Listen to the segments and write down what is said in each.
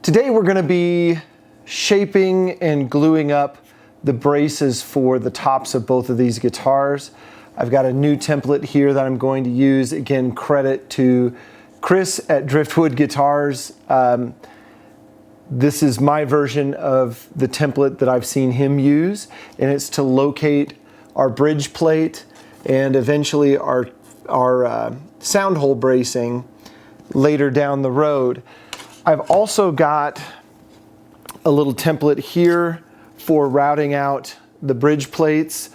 Today we're going to be shaping and gluing up the braces for the tops of both of these guitars. I've got a new template here that I'm going to use. Again, credit to Chris at Driftwood Guitars. This is my version of the template that I've seen him use, and it's to locate our bridge plate and eventually our sound hole bracing later down the road. I've also got a little template here for routing out the bridge plates.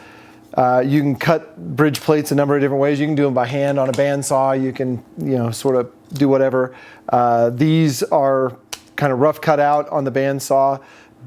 You can cut bridge plates a number of different ways. You can do them by hand on a bandsaw. You can, sort of do whatever. These are kind of rough cut out on the bandsaw,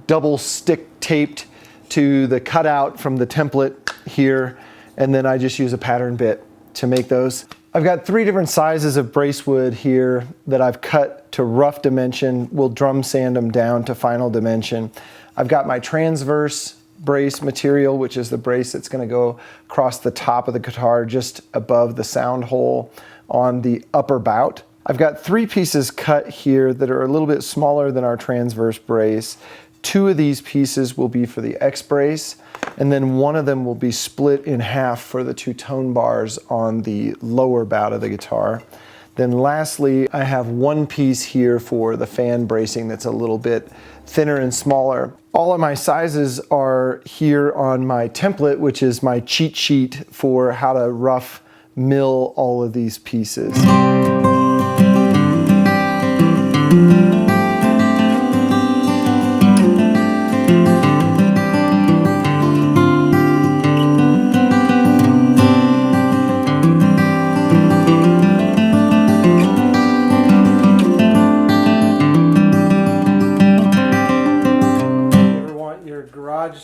double stick taped to the cutout from the template here, and then I just use a pattern bit to make those. I've got 3 different sizes of brace wood here that I've cut to rough dimension. We'll drum sand them down to final dimension. I've got my transverse brace material, which is the brace that's going to go across the top of the guitar just above the sound hole on the upper bout. I've got 3 pieces cut here that are a little bit smaller than our transverse brace. 2 of these pieces will be for the X brace, and then one of them will be split in half for the 2 tone bars on the lower bout of the guitar. Then lastly, I have 1 piece here for the fan bracing that's a little bit thinner and smaller. All of my sizes are here on my template, which is my cheat sheet for how to rough mill all of these pieces.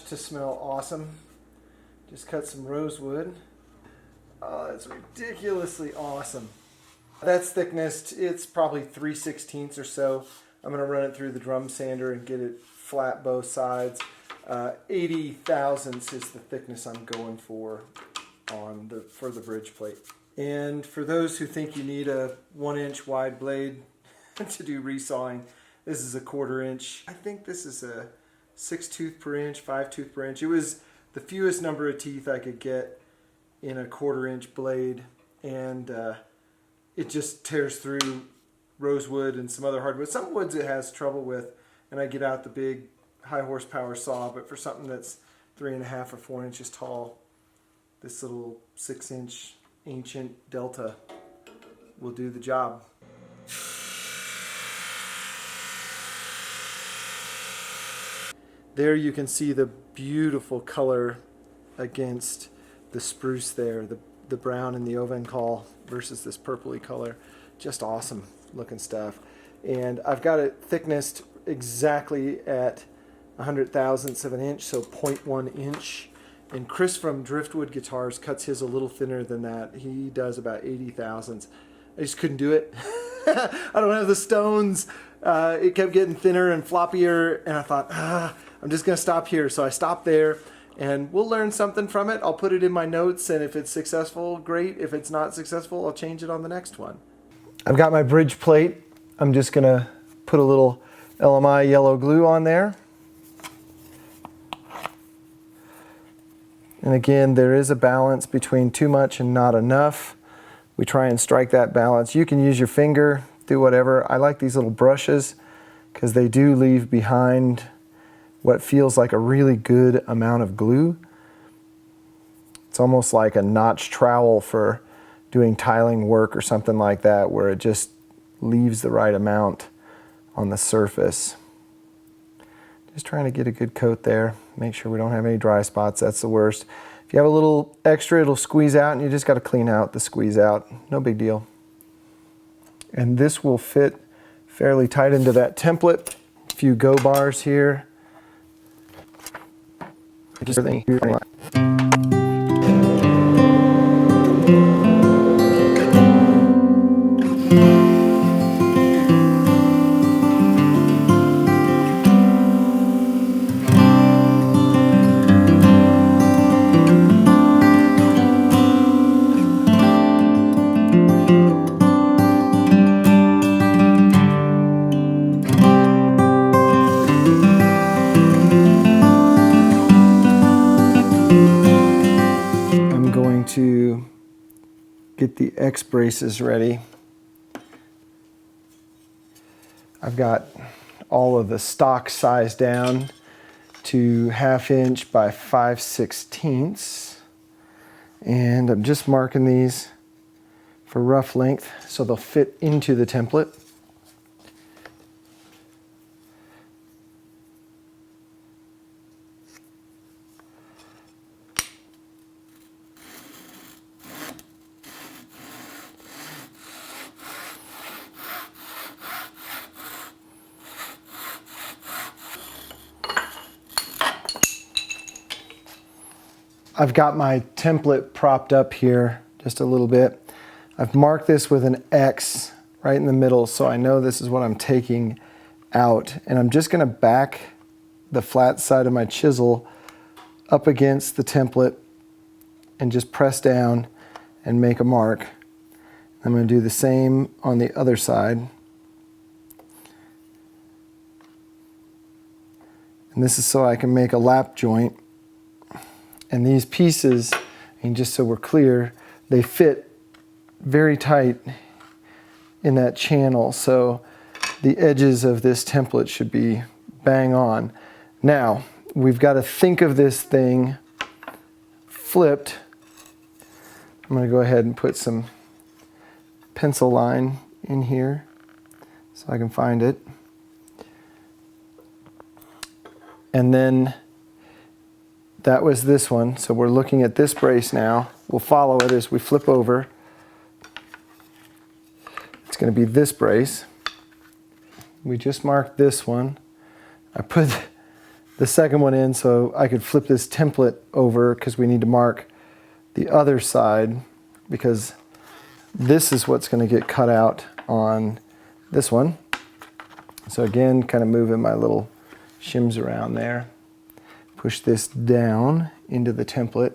To smell awesome, just cut some rosewood. Oh, that's ridiculously awesome. That's thickness, it's probably 3/16 or so. I'm going to run it through the drum sander and get it flat both sides. 80 thousandths is the thickness I'm going for for the bridge plate. And for those who think you need a 1-inch wide blade to do resawing, this is a 1/4 inch. I think this is a 6 tooth per inch, 5 tooth per inch. It was the fewest number of teeth I could get in a 1/4 inch blade, and it just tears through rosewood and some other hardwood. Some woods it has trouble with, and I get out the big high horsepower saw, but for something that's 3.5 or 4 inches tall, this little 6-inch ancient Delta will do the job. There you can see the beautiful color against the spruce there, the brown and the Ovencall versus this purpley color. Just awesome looking stuff. And I've got it thicknessed exactly at 100 thousandths of an inch, so 0.1 inch. And Chris from Driftwood Guitars cuts his a little thinner than that. He does about 80 thousandths. I just couldn't do it. I don't have the stones. It kept getting thinner and floppier, and I thought, I'm just going to stop here. So I stopped there, and we'll learn something from it. I'll put it in my notes, and if it's successful, great. If it's not successful, I'll change it on the next one. I've got my bridge plate. I'm just going to put a little LMI yellow glue on there. And again, there is a balance between too much and not enough. We try and strike that balance. You can use your finger, do whatever. I like these little brushes because they do leave behind what feels like a really good amount of glue. It's almost like a notch trowel for doing tiling work or something like that, where it just leaves the right amount on the surface. Just trying to get a good coat there. Make sure we don't have any dry spots. That's the worst. If you have a little extra, it'll squeeze out, and you just got to clean out the squeeze out. No big deal. And this will fit fairly tight into that template. A few go bars here. Just everything here. get the X braces ready. I've got all of the stock size down to 1/2 inch by 5/16, and I'm just marking these for rough length so they'll fit into the template. I've got my template propped up here just a little bit. I've marked this with an X right in the middle so I know this is what I'm taking out. And I'm just going to back the flat side of my chisel up against the template and just press down and make a mark. I'm going to do the same on the other side. And this is so I can make a lap joint. And these pieces, and just so we're clear, they fit very tight in that channel. So the edges of this template should be bang on. Now, we've got to think of this thing flipped. I'm going to go ahead and put some pencil line in here so I can find it. And then that was this one, so we're looking at this brace now. We'll follow it as we flip over. It's going to be this brace. We just marked this one. I put the second one in so I could flip this template over because we need to mark the other side, because this is what's going to get cut out on this one. So again, kind of moving my little shims around there. Push this down into the template,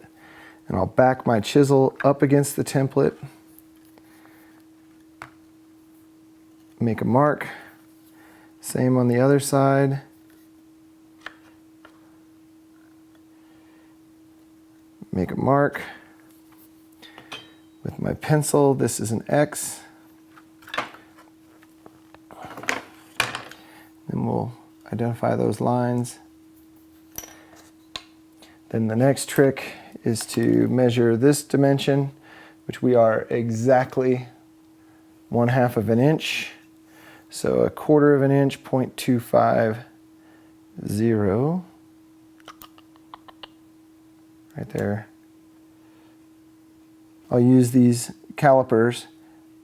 and I'll back my chisel up against the template, make a mark. Same on the other side. Make a mark. With my pencil, this is an X. Then we'll identify those lines. Then the next trick is to measure this dimension, which we are exactly 1/2 of an inch. So 1/4 of an inch, 0.250, right there. I'll use these calipers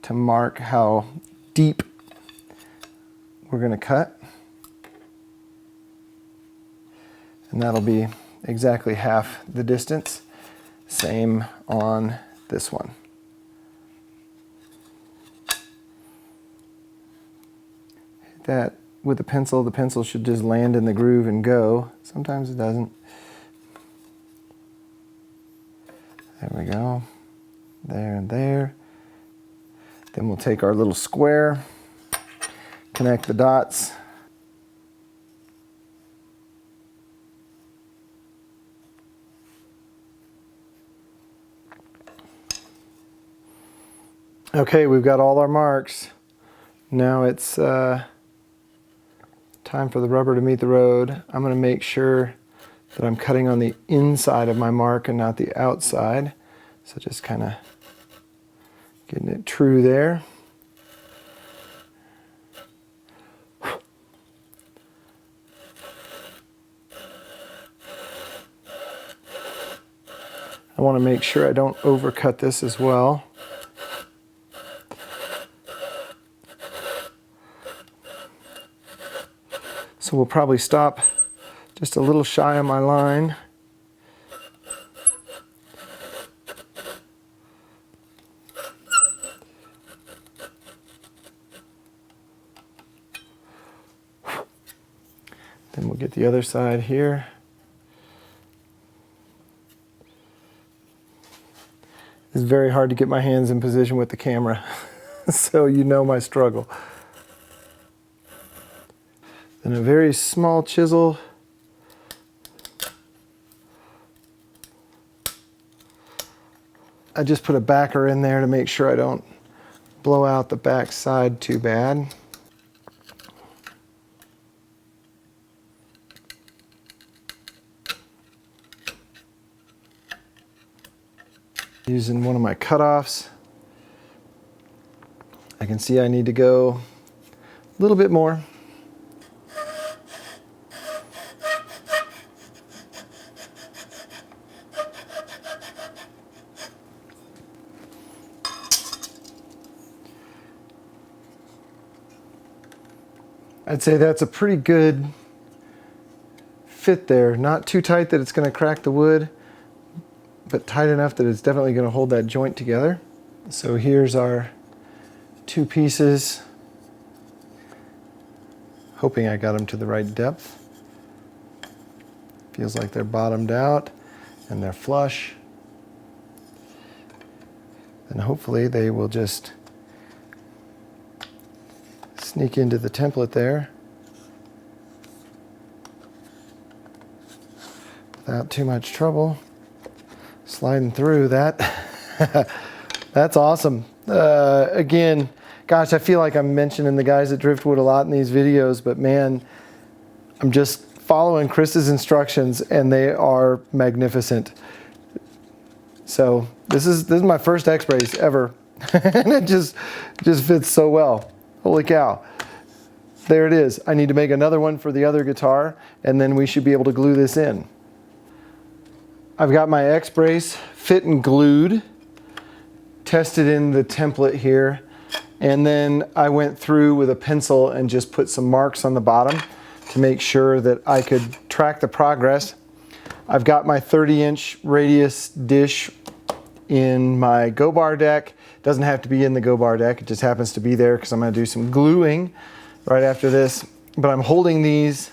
to mark how deep we're going to cut. And that'll be exactly half the distance. Same on this one. Hit that with the pencil should just land in the groove and go. Sometimes it doesn't. There we go. There and there. Then we'll take our little square, connect the dots. Okay, we've got all our marks. Now it's time for the rubber to meet the road. I'm going to make sure that I'm cutting on the inside of my mark and not the outside. So just kind of getting it true there. I want to make sure I don't overcut this as well. So we'll probably stop just a little shy of my line. Then we'll get the other side here. It's very hard to get my hands in position with the camera, so you know my struggle. Then a very small chisel. I just put a backer in there to make sure I don't blow out the back side too bad. Using one of my cutoffs, I can see I need to go a little bit more. I'd say that's a pretty good fit there. Not too tight that it's going to crack the wood, but tight enough that it's definitely going to hold that joint together. So here's our two pieces. Hoping I got them to the right depth. Feels like they're bottomed out and they're flush. And hopefully they will just sneak into the template there without too much trouble. Sliding through that. That's awesome. Again, gosh, I feel like I'm mentioning the guys at Driftwood a lot in these videos, but man, I'm just following Chris's instructions and they are magnificent. So this is my first X brace ever. And it just fits so well. Holy cow. There it is. I need to make another one for the other guitar and then we should be able to glue this in. I've got my X brace fit and glued, tested in the template here, and then I went through with a pencil and just put some marks on the bottom to make sure that I could track the progress. I've got my 30-inch radius dish in my Go Bar deck. Doesn't have to be in the Go Bar deck, it just happens to be there because I'm going to do some gluing right after this. But I'm holding these,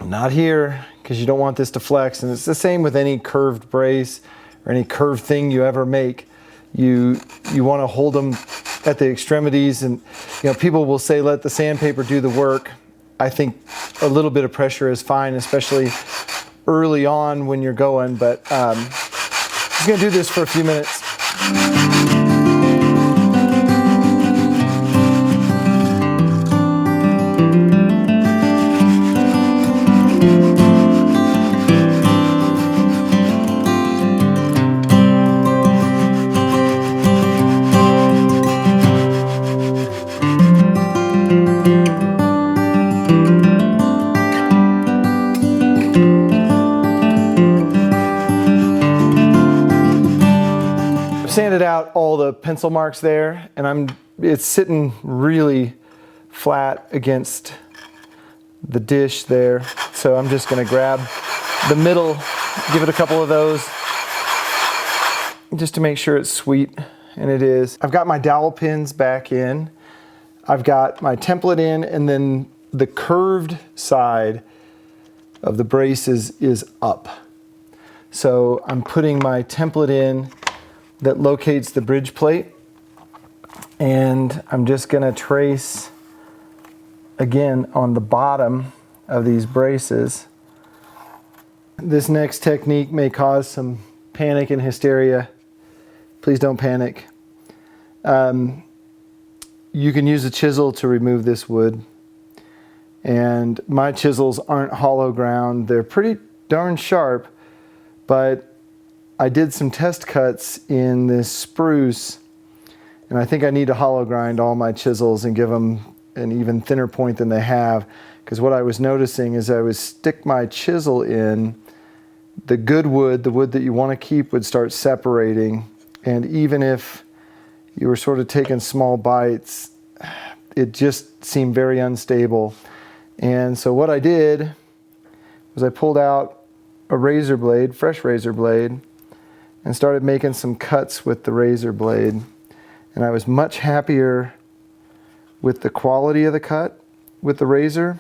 not here, because you don't want this to flex, and it's the same with any curved brace or any curved thing you ever make. You want to hold them at the extremities, and you know, people will say let the sandpaper do the work. I think a little bit of pressure is fine, especially early on when you're going, but I'm just going to do this for a few minutes. Sanded out all the pencil marks there, and it's sitting really flat against the dish there. So I'm just going to grab the middle, give it a couple of those just to make sure it's sweet, and it is. I've got my dowel pins back in. I've got my template in, and then the curved side of the braces is up. So I'm putting my template in that locates the bridge plate, and I'm just going to trace again on the bottom of these braces. This next technique may cause some panic and hysteria. Please don't panic. You can use a chisel to remove this wood, and my chisels aren't hollow ground. They're pretty darn sharp, but I did some test cuts in this spruce, and I think I need to hollow grind all my chisels and give them an even thinner point than they have, because what I was noticing is I would stick my chisel in, the good wood, the wood that you want to keep, would start separating, and even if you were sort of taking small bites, it just seemed very unstable. And so what I did was I pulled out a razor blade, fresh razor blade, and started making some cuts with the razor blade. And I was much happier with the quality of the cut with the razor.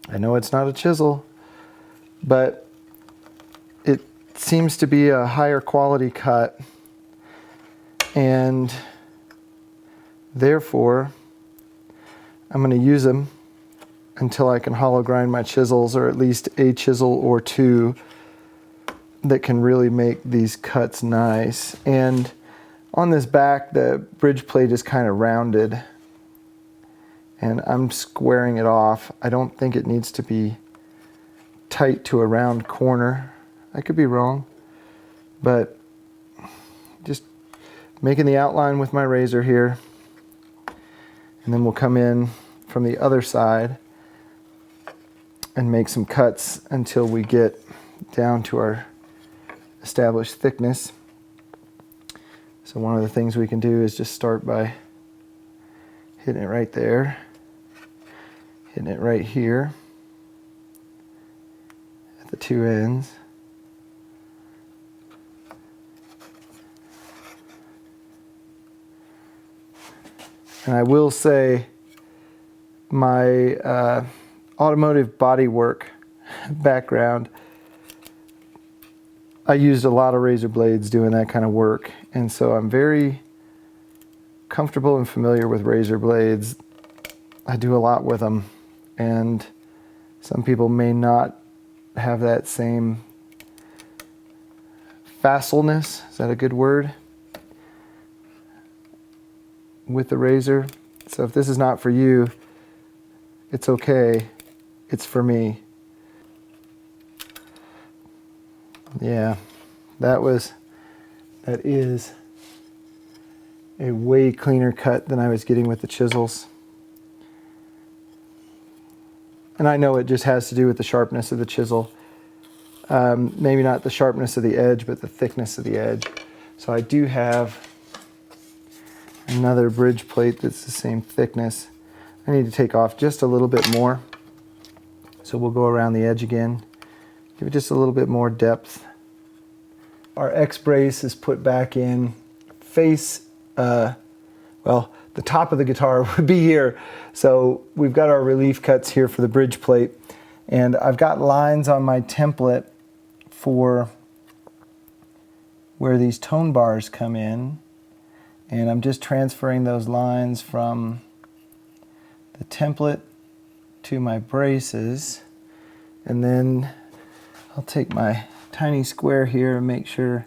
I know it's not a chisel, but it seems to be a higher quality cut, and therefore I'm going to use them until I can hollow grind my chisels, or at least a chisel or two that can really make these cuts nice. And on this back, the bridge plate is kind of rounded, and I'm squaring it off. I don't think it needs to be tight to a round corner. I could be wrong, but just making the outline with my razor here, and then we'll come in from the other side and make some cuts until we get down to our established thickness. So one of the things we can do is just start by hitting it right there, hitting it right here at the two ends. And I will say my automotive bodywork background, I used a lot of razor blades doing that kind of work, and so I'm very comfortable and familiar with razor blades. I do a lot with them, and some people may not have that same facileness, is that a good word, with the razor. So if this is not for you, it's okay, it's for me. Yeah, that is a way cleaner cut than I was getting with the chisels. And I know it just has to do with the sharpness of the chisel. Maybe not the sharpness of the edge, but the thickness of the edge. So I do have another bridge plate that's the same thickness. I need to take off just a little bit more. So we'll go around the edge again. Give it just a little bit more depth. Our X brace is put back in face, well, the top of the guitar would be here. So we've got our relief cuts here for the bridge plate. And I've got lines on my template for where these tone bars come in. And I'm just transferring those lines from the template to my braces. And then I'll take my tiny square here and make sure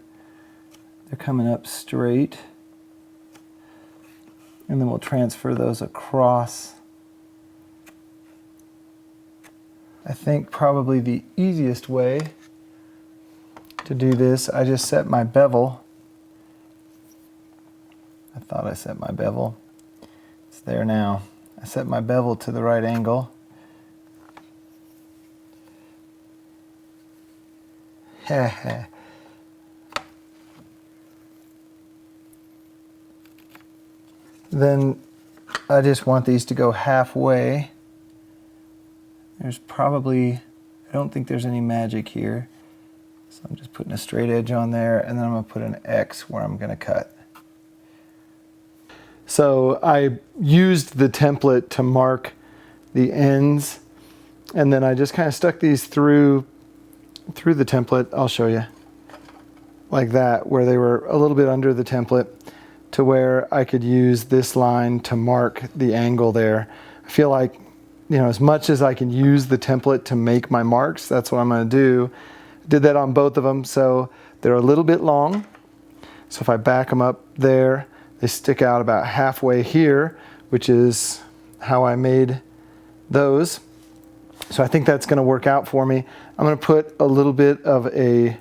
they're coming up straight. And then we'll transfer those across. I think probably the easiest way to do this, I just set my bevel. I thought I set my bevel. It's there now. I set my bevel to the right angle. Then I just want these to go halfway. There's probably, I don't think there's any magic here. So I'm just putting a straight edge on there, and then I'm going to put an X where I'm going to cut. So I used the template to mark the ends, and then I just kind of stuck these through the template. I'll show you. Like that, where they were a little bit under the template, to where I could use this line to mark the angle there. I feel like, you know, as much as I can use the template to make my marks, that's what I'm going to do. Did that on both of them, so they're a little bit long. So if I back them up there, they stick out about halfway here, which is how I made those. So I think that's going to work out for me. I'm going to put a little bit of a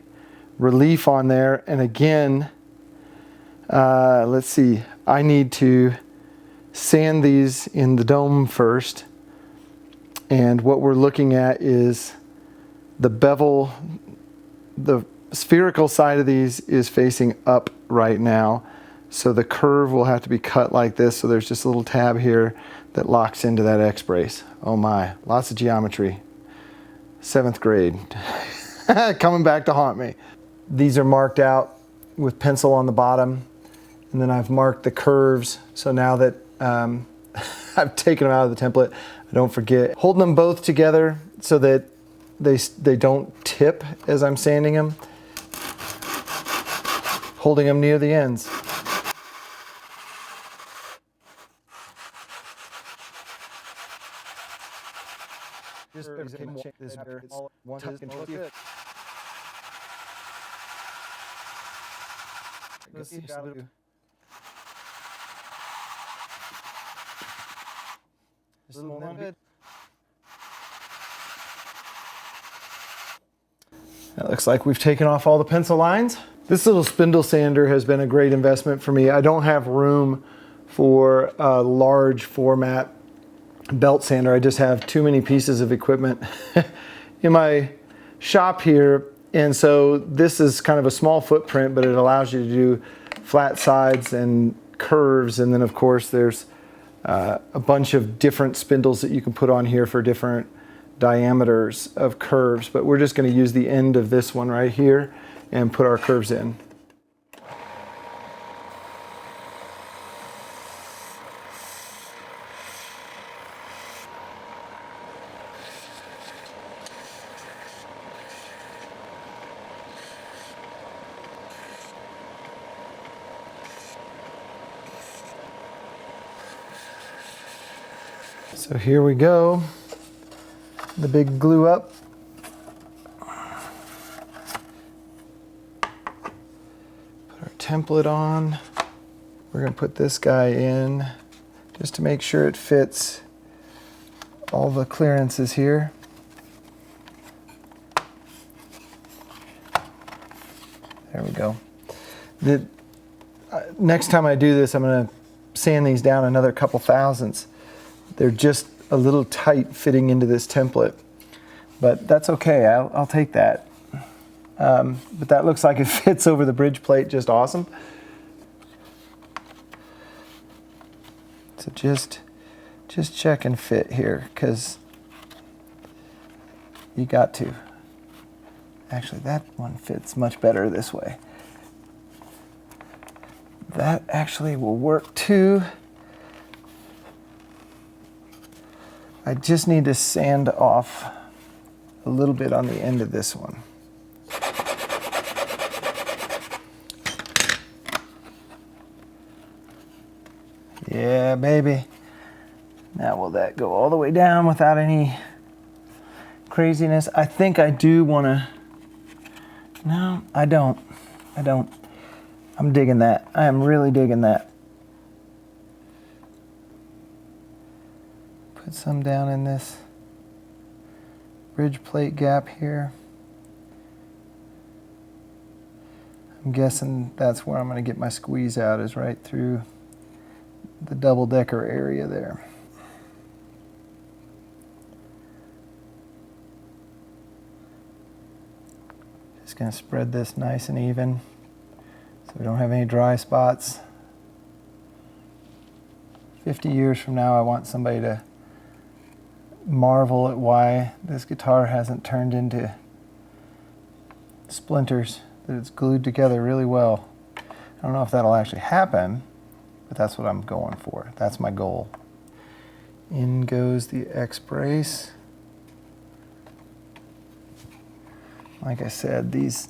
relief on there, and again, let's see, I need to sand these in the dome first, and what we're looking at is the bevel. The spherical side of these is facing up right now, so the curve will have to be cut like this. So there's just a little tab here that locks into that X brace. Oh my, lots of geometry. 7th grade. Coming back to haunt me. These are marked out with pencil on the bottom, and then I've marked the curves. So now that I've taken them out of the template, I don't forget holding them both together so that they don't tip as I'm sanding them. Holding them near the ends. Let's see. Just a little more. Good. It looks like we've taken off all the pencil lines. This little spindle sander has been a great investment for me. I don't have room for a large format belt sander. I just have too many pieces of equipment in my shop here. And so this is kind of a small footprint, but it allows you to do flat sides and curves. And then of course there's a bunch of different spindles that you can put on here for different diameters of curves, but we're just going to use the end of this one right here and put our curves in. So here we go. The big glue up. Put our template on. We're going to put this guy in just to make sure it fits all the clearances here. There we go. Next time I do this, I'm going to sand these down another couple thousandths. They're just a little tight fitting into this template, but that's okay. I'll take that. But that looks like it fits over the bridge plate just awesome. So just check and fit here, because you got to. Actually, that one fits much better this way. That actually will work too. I just need to sand off a little bit on the end of this one. Yeah, baby. Now will that go all the way down without any craziness? I think I do want to... No, I don't. I'm digging that. I am really digging that. Put some down in this bridge plate gap here. I'm guessing that's where I'm going to get my squeeze out, is right through the double-decker area there. Just going to spread this nice and even so we don't have any dry spots. 50 years from now, I want somebody to marvel at why this guitar hasn't turned into splinters, that it's glued together really well. I don't know if that'll actually happen, but that's what I'm going for. That's my goal. In goes the X brace. Like I said, these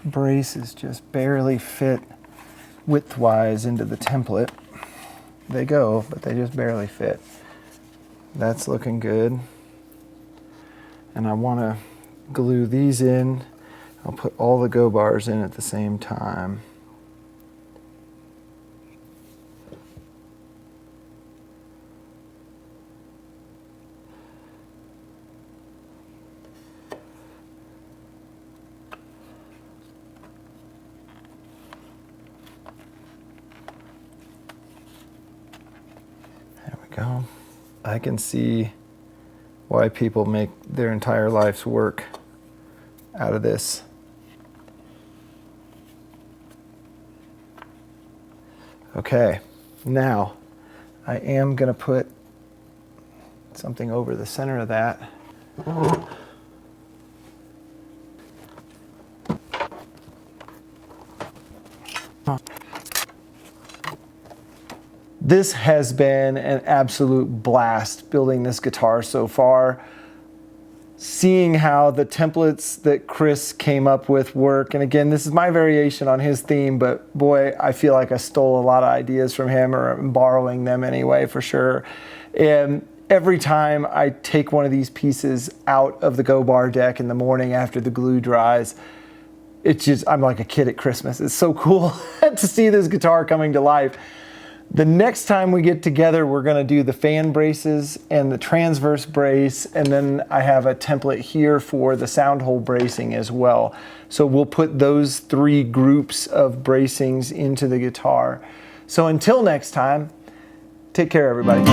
braces just barely fit widthwise into the template. They go, but they just barely fit. That's looking good. And I want to glue these in. I'll put all the go bars in at the same time. Go. I can see why people make their entire life's work out of this. Okay, now I am going to put something over the center of that. This has been an absolute blast building this guitar so far. Seeing how the templates that Chris came up with work, and again, this is my variation on his theme, but boy, I feel like I stole a lot of ideas from him, or I'm borrowing them anyway for sure. And every time I take one of these pieces out of the Go Bar deck in the morning after the glue dries, it's just, I'm like a kid at Christmas. It's so cool to see this guitar coming to life. The next time we get together, we're gonna do the fan braces and the transverse brace, and then I have a template here for the sound hole bracing as well. So we'll put those 3 groups of bracings into the guitar. So until next time, take care, everybody.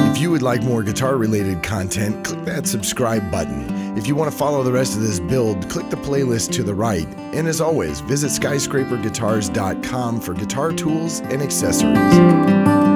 If you would like more guitar-related content, click that subscribe button. If you want to follow the rest of this build, click the playlist to the right. And as always, visit skyscraperguitars.com for guitar tools and accessories.